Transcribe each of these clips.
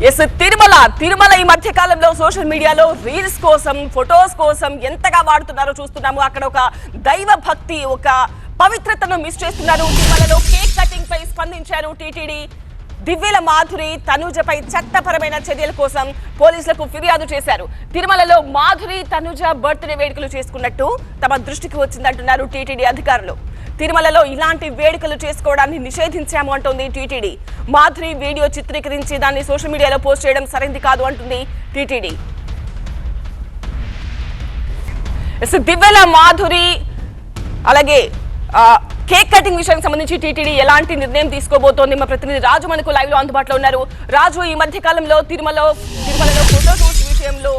Yes Tirumala ఈ మధ్య కాలంలో సోషల్ మీడియాలో రీల్స్ కోసం ఫొటోస్ కోసం ఎంతగా వాడుతున్నారో చూస్తున్నాము. అక్కడ ఒక దైవ భక్తి ఒక పవిత్రతను మిస్ చేస్తున్నారు. తిరుమలలో కేక్ కటింగ్ పై స్పందించారు టీటీడీ. దివ్యల మాధురి తనుజపై చట్టపరమైన చర్యల కోసం పోలీసులకు ఫిర్యాదు చేశారు. తిరుమలలో మాధురి తనుజ బర్త్డే వేడుకలు చేసుకున్నట్టు తమ దృష్టికి వచ్చిందంటున్నారు టీటీడీ అధికారులు. తిరుమలలో ఇలాంటి వేడుకలు చేసుకోవడాన్ని నిషేధించాము అంటోంది టీటీడీ. మాధురి వీడియో చిత్రీకరించి దాన్ని సోషల్ మీడియాలో పోస్ట్ చేయడం సరైంది కాదు అంటుంది టీటీడీ. దివ్యల మాధురి అలాగే కేక్ కటింగ్ విషయానికి సంబంధించి టీటీడీ ఎలాంటి నిర్ణయం తీసుకోబోతోంది? మా ప్రతినిధి రాజు మనకు లైవ్ లో అందుబాటులో ఉన్నారు. రాజు, ఈ మధ్య కాలంలో తిరుమలలో ఫోటో షూట్స్ విషయంలో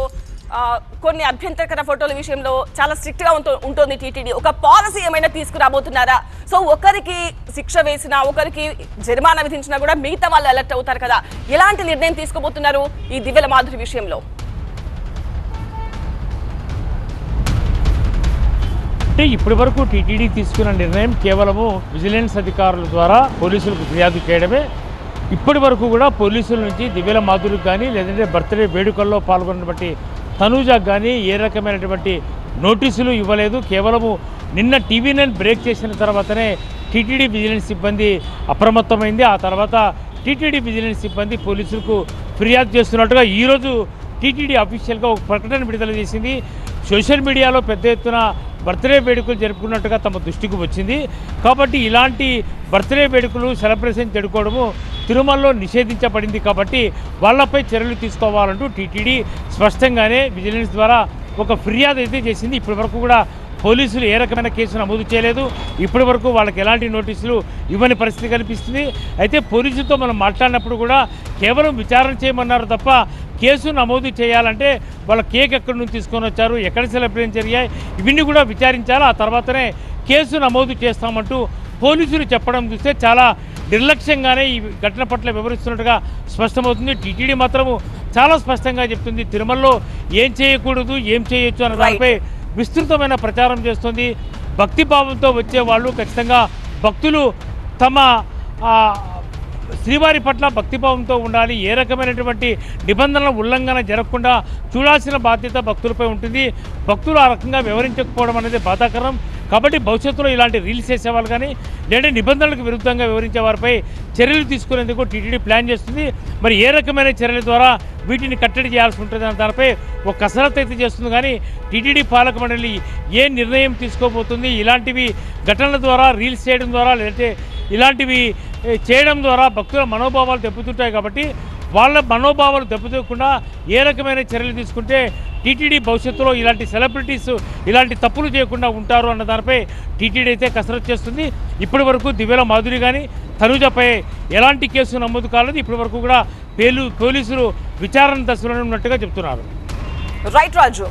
కొన్ని అభ్యంతరకర ఫోటోల విషయంలో చాలా స్ట్రిక్ట్ గా ఉంటుంది టీటీడీ. ఒక పాలసీ ఏమైనా తీసుకురాబోతున్నారా? సో ఒకరికి శిక్ష వేసినా ఒకరికి జరిమానా విధించినా కూడా మిగతా వాళ్ళు అలర్ట్ అవుతారు కదా, ఎలాంటి నిర్ణయం తీసుకోబోతున్నారు ఈ దివ్యల మాధురి విషయంలో? అంటే ఇప్పటి వరకు టీటీడీ తీసుకున్న నిర్ణయం కేవలము విజిలెన్స్ అధికారుల ద్వారా పోలీసులకు ఫిర్యాదు చేయడమే. ఇప్పటి వరకు కూడా పోలీసుల నుంచి దివ్యల మాధురికి కానీ లేదంటే బర్త్డే వేడుకల్లో పాల్గొన్నటువంటి తనూజకు కానీ ఏ రకమైనటువంటి నోటీసులు ఇవ్వలేదు. కేవలము నిన్న టీవీ9 బ్రేక్ చేసిన తర్వాతనే టీటీడీ విజిలెన్స్ సిబ్బంది అప్రమత్తమైంది. ఆ తర్వాత టీటీడీ విజిలెన్స్ సిబ్బంది పోలీసులకు ఫిర్యాదు చేస్తున్నట్టుగా ఈరోజు టీటీడీ అఫీషియల్గా ఒక ప్రకటన విడుదల చేసింది. సోషల్ మీడియాలో పెద్ద ఎత్తున బర్త్డే వేడుకలు జరుపుకున్నట్టుగా తమ దృష్టికి వచ్చింది. కాబట్టి ఇలాంటి బర్త్డే వేడుకలు సెలబ్రేషన్ జరుపుకోవడము తిరుమలలో నిషేధించబడింది. కాబట్టి వాళ్ళపై చర్యలు తీసుకోవాలంటూ టీటీడీ స్పష్టంగానే విజిలెన్స్ ద్వారా ఒక ఫిర్యాదు అయితే చేసింది. ఇప్పటి వరకు కూడా పోలీసులు ఏ రకమైన కేసు నమోదు చేయలేదు. ఇప్పటి వరకు వాళ్ళకి ఎలాంటి నోటీసులు ఇవ్వని పరిస్థితి కనిపిస్తుంది. అయితే పోలీసులతో మనం మాట్లాడినప్పుడు కూడా కేవలం విచారణ చేయమన్నారు తప్ప కేసు నమోదు చేయాలంటే వాళ్ళ కేక్ ఎక్కడి నుంచి తీసుకొని వచ్చారు, ఎక్కడ సెలబ్రేషన్ జరిగాయి, ఇవన్నీ కూడా విచారించాలి. ఆ తర్వాతనే కేసు నమోదు చేస్తామంటూ పోలీసులు చెప్పడం చూస్తే చాలా నిర్లక్ష్యంగానే ఈ ఘటన పట్ల వివరిస్తున్నట్టుగా స్పష్టమవుతుంది. టీటీడీ మాత్రము చాలా స్పష్టంగా చెప్తుంది తిరుమలలో ఏం చేయకూడదు, ఏం చేయొచ్చు అన్న దానిపై విస్తృతమైన ప్రచారం చేస్తుంది. భక్తిభావంతో వచ్చే వాళ్ళు ఖచ్చితంగా భక్తులు తమ శ్రీవారి పట్ల భక్తిభావంతో ఉండాలి. ఏ రకమైనటువంటి నిబంధనల ఉల్లంఘన జరగకుండా చూడాల్సిన బాధ్యత భక్తులపై ఉంటుంది. భక్తులు ఆ రకంగా వివరించకపోవడం అనేది బాధాకరం. కాబట్టి భవిష్యత్తులో ఇలాంటి రీల్స్ చేసేవాళ్ళు కానీ లేదా నిబంధనలకు విరుద్ధంగా వివరించే వారిపై చర్యలు తీసుకునేందుకు టీటీడీ ప్లాన్ చేస్తుంది. మరి ఏ రకమైన చర్యల ద్వారా వీటిని కట్టడి చేయాల్సి ఉంటుంది అన్న దానిపై ఒక కసరత్తు అయితే చేస్తుంది. కానీ టీటీడీ పాలక మండలి ఏ నిర్ణయం తీసుకోబోతుంది, ఇలాంటివి ఘటనల ద్వారా రీల్స్ చేయడం ద్వారా లేదంటే ఇలాంటివి చేయడం ద్వారా భక్తుల మనోభావాలు దెబ్బతింటాయి. కాబట్టి వాళ్ళ మనోభావాలు దెబ్బతింటకుండా ఏ రకమైన చర్యలు తీసుకుంటే టీటీడీ భవిష్యత్తులో ఇలాంటి సెలబ్రిటీస్ ఇలాంటి తప్పులు చేయకుండా ఉంటారు అన్న దానిపై టీటీడీ అయితే కసరత్తు చేస్తుంది. ఇప్పటి వరకు దివ్యల మాధురి కానీ తనుజపై ఎలాంటి కేసు నమోదు కాలేదు. ఇప్పటి వరకు కూడా పోలీసులు విచారణ దశలో ఉన్నట్టుగా చెప్తున్నారు. రైట్ రాజు.